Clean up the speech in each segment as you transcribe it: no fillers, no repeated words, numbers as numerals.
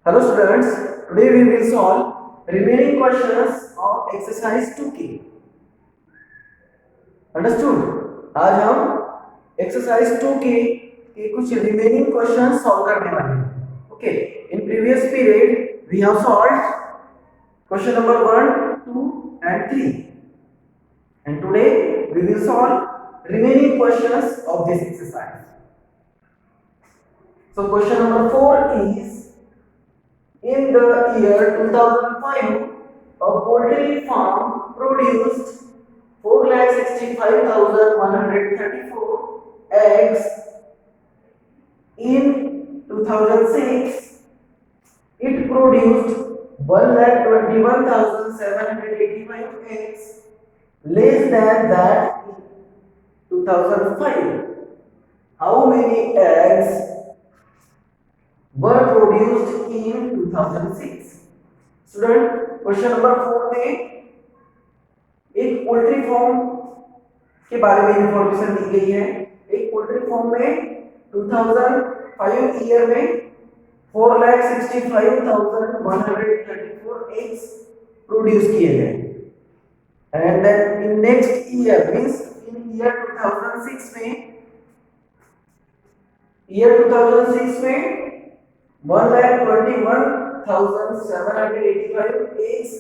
Hello students, today we will solve remaining questions of exercise 2K. Understood? आज हम exercise 2K के कुछ remaining questions solve करने वाले हैं. Okay. In previous period we have solved question number 1, 2 and 3. And today we will solve remaining questions of this exercise. So question number 4 is, in the year 2005, a poultry farm produced 4,65,134 eggs. In 2006, it produced 1,21,785 eggs, less than that in 2005. How many eggs were produced in 2006? Student question number 4 में एक poultry farm के बारे में information दी गई है. एक poultry farm में 2005 year में 4,65,134 एग्स प्रोड्यूस किए गए. And then in next year means in year 2006 में 1,21,785 eggs,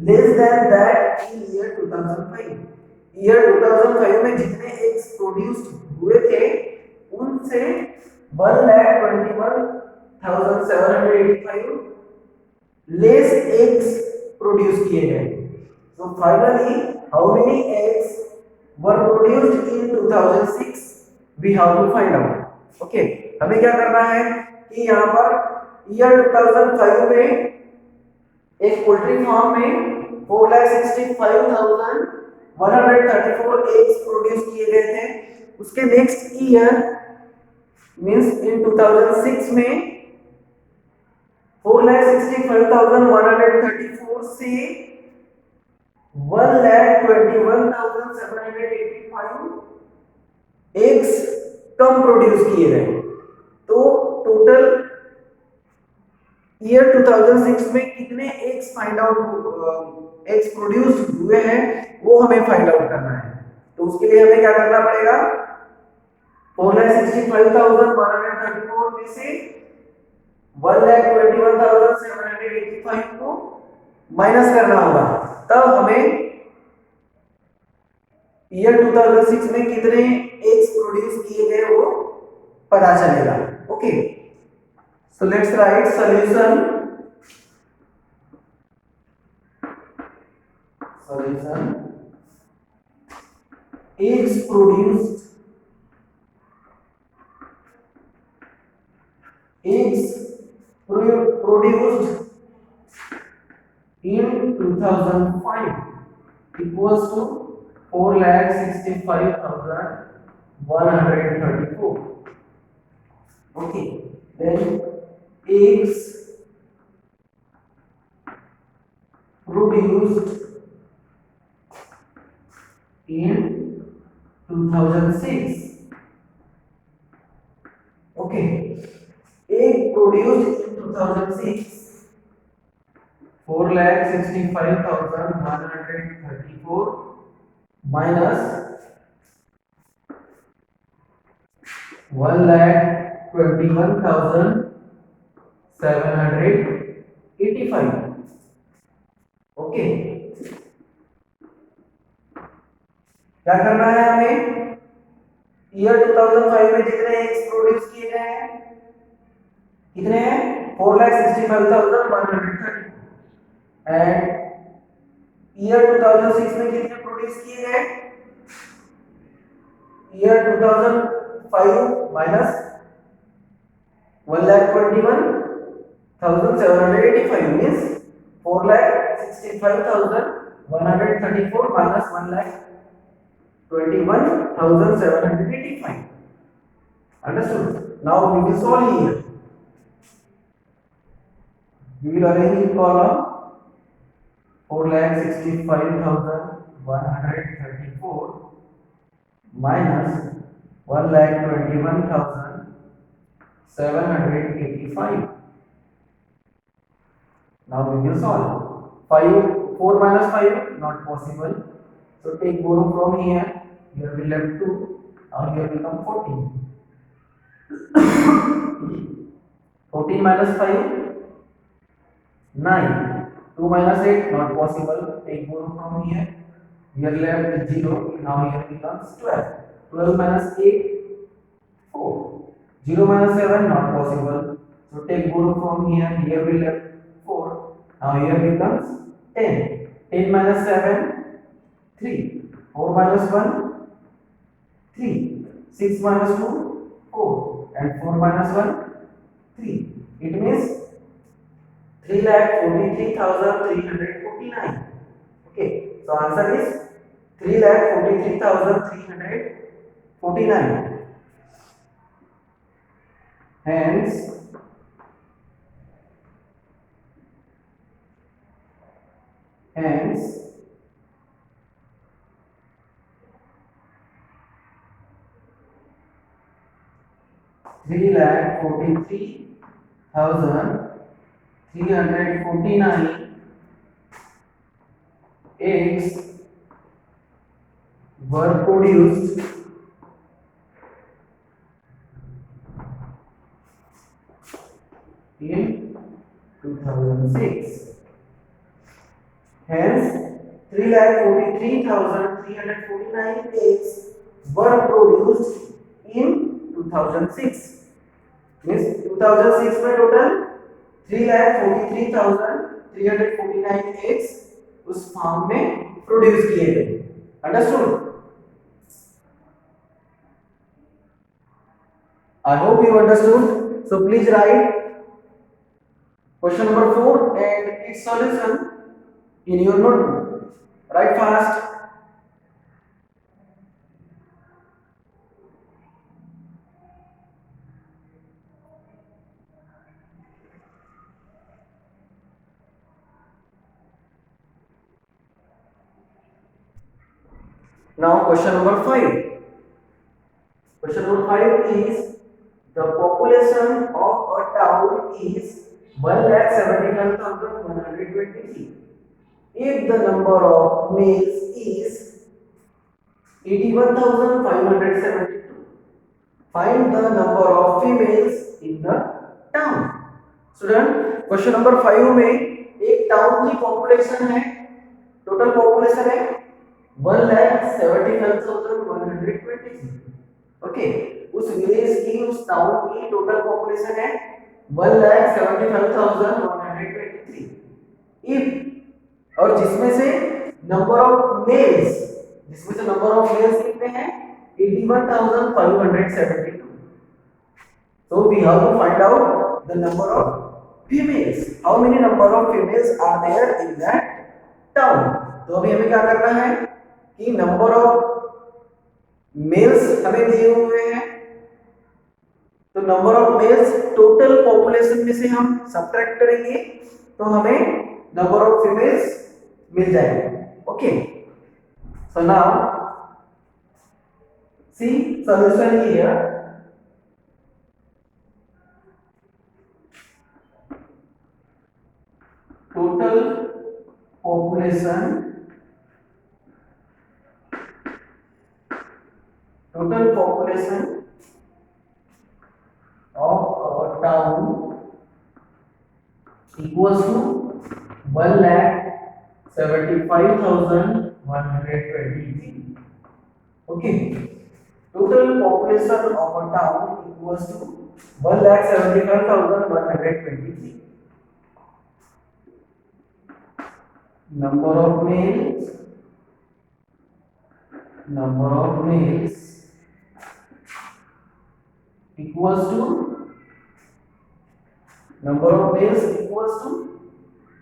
less than that in year 2005. Year 2005 में जितने eggs produced हुए थे उनसे 1,21,785 less eggs produce किए गए. So finally, how many eggs were produced in 2006? We have to find out. Okay, हमें क्या करना है कि यहाँ पर ईयर 2005 में एक पोल्ट्री फार्म में 4,65,134 एग्स प्रोड्यूस किए गए थे. उसके नेक्स्ट ईयर मींस इन 2006 में 4,65,134 से 1,21,785 एग्स कम प्रोड्यूस किए गए. तो टोटल ईयर 2006 में कितने एग्स एग्स प्रोड्यूस हुए हैं वो हमें फाइंड आउट करना है. तो उसके लिए हमें क्या करना पड़ेगा, 4,65,134 में से 1,21,785 को माइनस करना होगा. तब हमें ईयर 2006 में कितने एग्स प्रोड्यूस किए गए वो पता चलेगा. Okay, so let's write solution eggs produced in 2005 equals to 4,65,134. Okay, then eggs produced in 2006. Okay, egg produced in 2006 4,65,134 minus 1,21,785. Okay, क्या करना है हमें, ईयर 2005 में जितने एग्स प्रोड्यूस किए गए हैं कितने हैं 4,65,134 एंड ईयर 2006 में कितने प्रोड्यूस किए गए, year 2005 minus 1,21,785 means 4,65,134 minus 1,21,785. Understood? Now we will solve here. We will arrange in column 4,65,134 minus 1,21,785. Now we will solve. 5, 4 minus 5, not possible. So take borrow from here. Here we left 2. Now here become 14. 14 minus 5, 9. 2 minus 8, not possible. Take borrow from here. Here left 0. Now here becomes 12. 12 minus 8, 4. 0 minus 7, not possible. So take borrow from here. Here we left 4. Now here becomes 10. 10 minus 7, 3. 4 minus 1, 3. 6 minus 2, 4. And 4 minus 1, 3. It means 3,43,349. Okay. So answer is 3,43,349. Hence, hence 3,43,349 eggs were produced in 2006. Hence, 3,43,349 eggs were produced in 2006. Means 2006 में total 3,43,349 eggs उस farm में produce किए गए. Understood? I hope you understood. So please write question number 4 and its solution in your notebook. Write fast. Now question number 5. Question number 5 is the population of a town is 1,71,123. If the number of males is 81,572, find the number of females in the town. Student, question number 5 में एक town की population है, total population है 1,75,123. Okay, उस village की, उस town की total population है 1,75,123. इफ, और जिसमें से नंबर ऑफ मेल्स कितने हैं 81,572. So we have to find out the number of females. How many number of females are there in that town? तो अभी हमें क्या करना है कि नंबर ऑफ मेल्स हमें दिए हुए हैं, तो number of mails total population में से हम सब्ट्रैक्ट करेंगे तो हमें नंबर ऑफ फीमेल्स मिल जाएंगे. Okay, so now see solution here. Total population of a town equals to 1,75,123. Okay, total population of a town equals to 1,75,123. Number of males equals to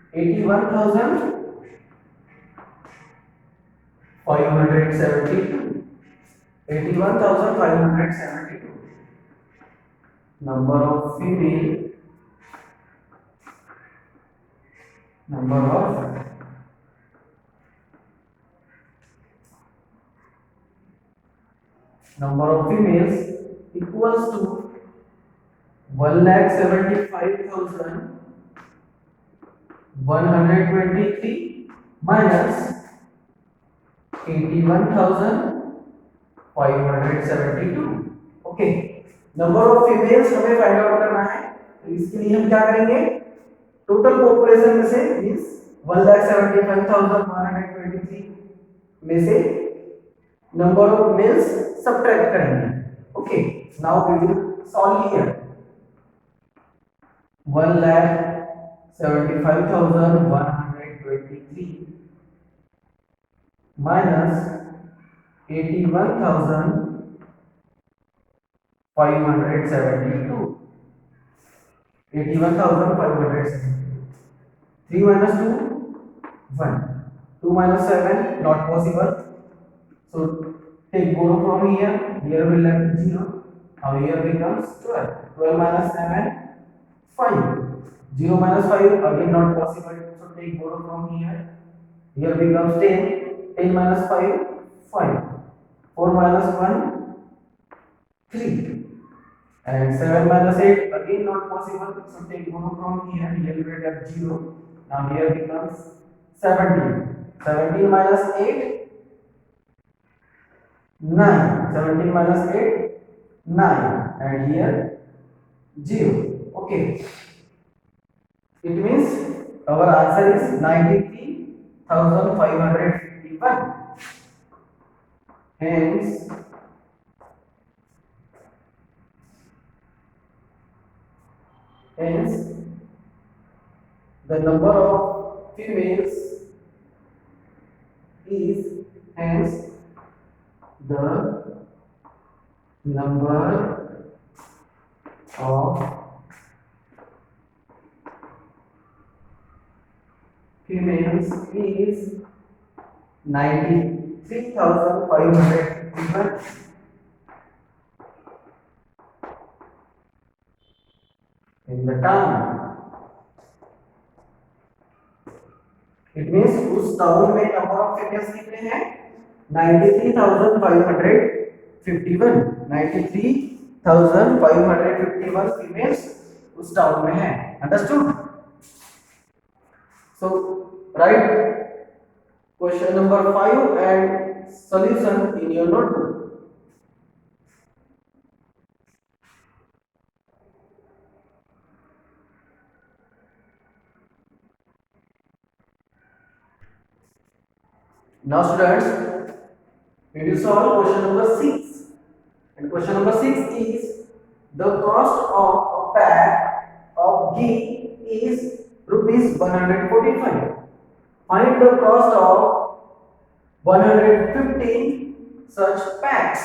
81,572. Number of female number of females equals to 1,75,123. 123 minus 81,572। Okay, number of females हमें find out करना है, तो इसके लिए हम क्या करेंगे, total population में से मींस 1,75,123 में से नंबर ऑफ मेल्स सब्ट्रैक्ट करेंगे। Okay, now we will solve here. 1,75,123 minus 81,572। 81,572। 3 minus 2, 1. 2 minus 7, not possible. So take borrow from here. Here will left 0. Now here becomes 12. 12 minus 7, 5. 0 minus 5, again not possible. So take borrow from here. Here becomes 10. 10 minus 5, 5. 4 minus 1, 3. And 7 minus 8, again not possible. So take borrow from here. Here we get 0. Now here becomes 17. 17 minus 8, 9. 17 minus 8, 9. And here 0. Okay. It means our answer is 93,551. Hence, the number of females is hence the number of females is 93,551 in the town. It means उस town में number of females कितने हैं, 93,551। 93,551 females उस town में हैं। Understood? So write question number 5 and solution in your notebook. Now students, we will solve question number 6. And question number 6 is the cost of a pack of ghee is rupees 145. Find the cost of 115 such packs.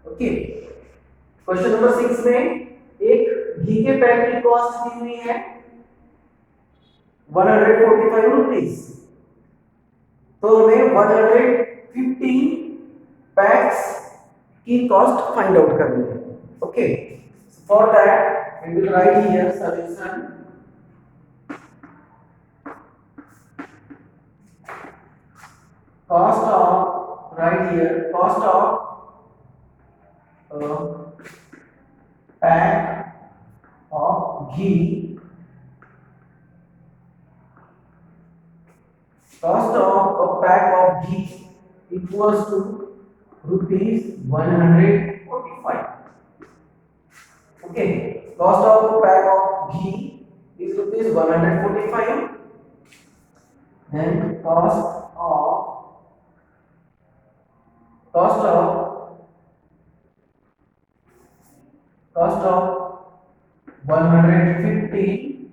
Okay. Question number 6 में एक घी के pack की cost दी हुई है 145 rupees, तो हमें 115 PACS की cost find out करनी है। Okay, for that we will write here solution. Cost of, right here, cost of pack of ghee, cost of a pack of ghee equals to rupees 145. Okay, cost of a pack of ghee is rupees 145. Then cost of 150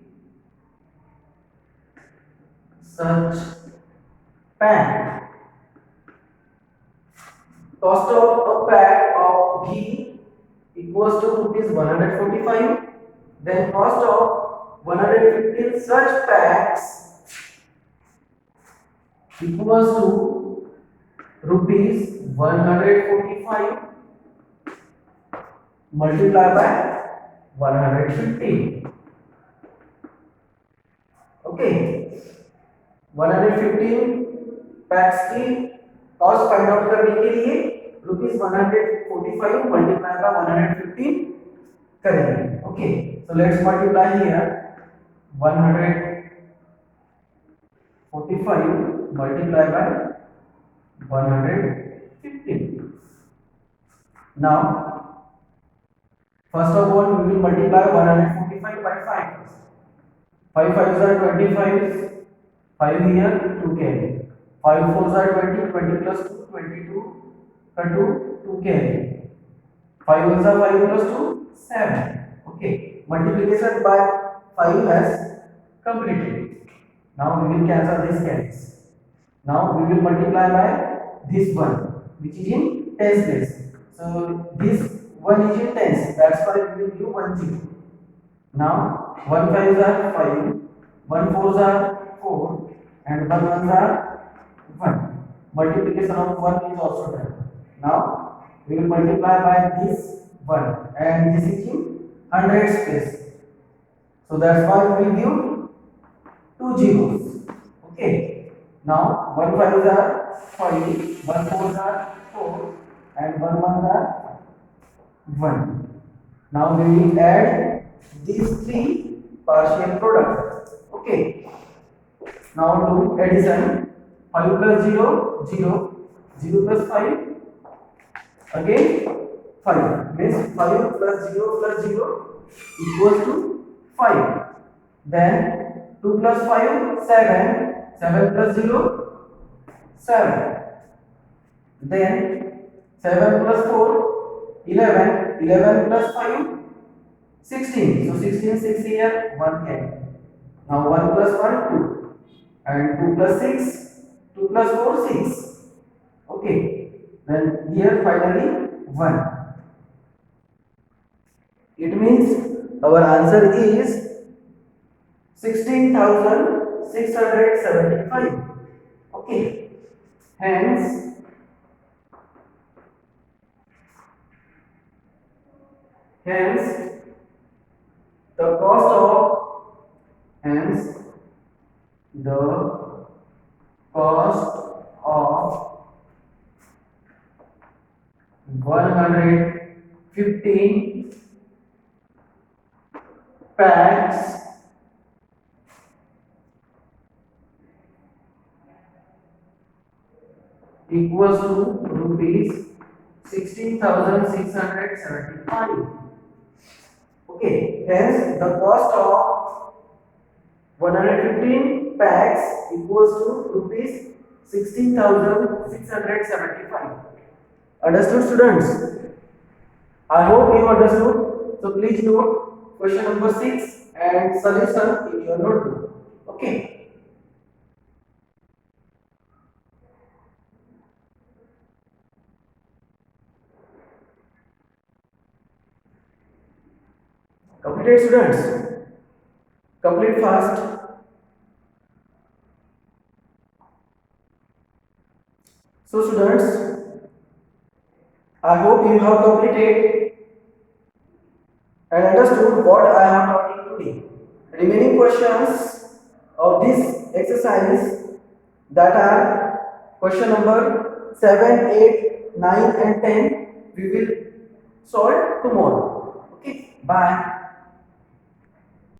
such pack. Cost of a pack of ghee equals to rupees 145. Then cost of 115 such packs equals to rupees 145 multiplied by 115. Okay, 115 PACS की cost find out करने के लिए rupees 145 multiply by 115 करेंगे। Okay, so let's multiply here 145 45 multiply by 115. Now, first of all, we will multiply 145 by 5 first. 5 5s are 25, 5 here, 2 carry. 5 4s are 20, 20 plus 2, 22, 2 carry. 5 1s are 5 plus 2, 7. Okay, multiplication by 5 has completed. Now we will cancel these carries. Now we will multiply by this one, which is in tens place. So this one is in tens. That's why we will give 1 0. Now 1 5s are 5, 1 4s are 4, and 1 1s are 1. Multiplication of 1 is also done. Now we will multiply by this 1, and this is in hundreds place. So that's why we will give 2 zeros. Okay. Now 1 5s are 5, 1 4s are 4, and 1 1s are 1. Now we will add these three partial products. Okay. Now do addition. 5 plus 0, 0. 0 plus 5, again 5. Means 5 plus 0 plus 0 equals to 5. Then 2 plus 5, 7. 7 plus 0, 7. Then 7 plus 4, 11. 11 plus 5, 16. So 16, 6 here, 1 here. Now 1 plus 1, 2. And 2 plus 6, 2 plus 4, 6. Okay. Then here finally 1. It means our answer is 16,675. Okay. Hence, the cost of hence the cost of 115 packs equals to rupees 16,675. Okay, hence the cost of 115 packs equals to rupees 16,675. Understood, students? I hope you understood. So please note question number 6 and solution in your notebook. Okay. Completed, students? Complete fast. So students, I hope you have completed and understood what I am talking today. Remaining questions of this exercise, that are question number 7, 8, 9 and 10, we will solve tomorrow. Okay, bye.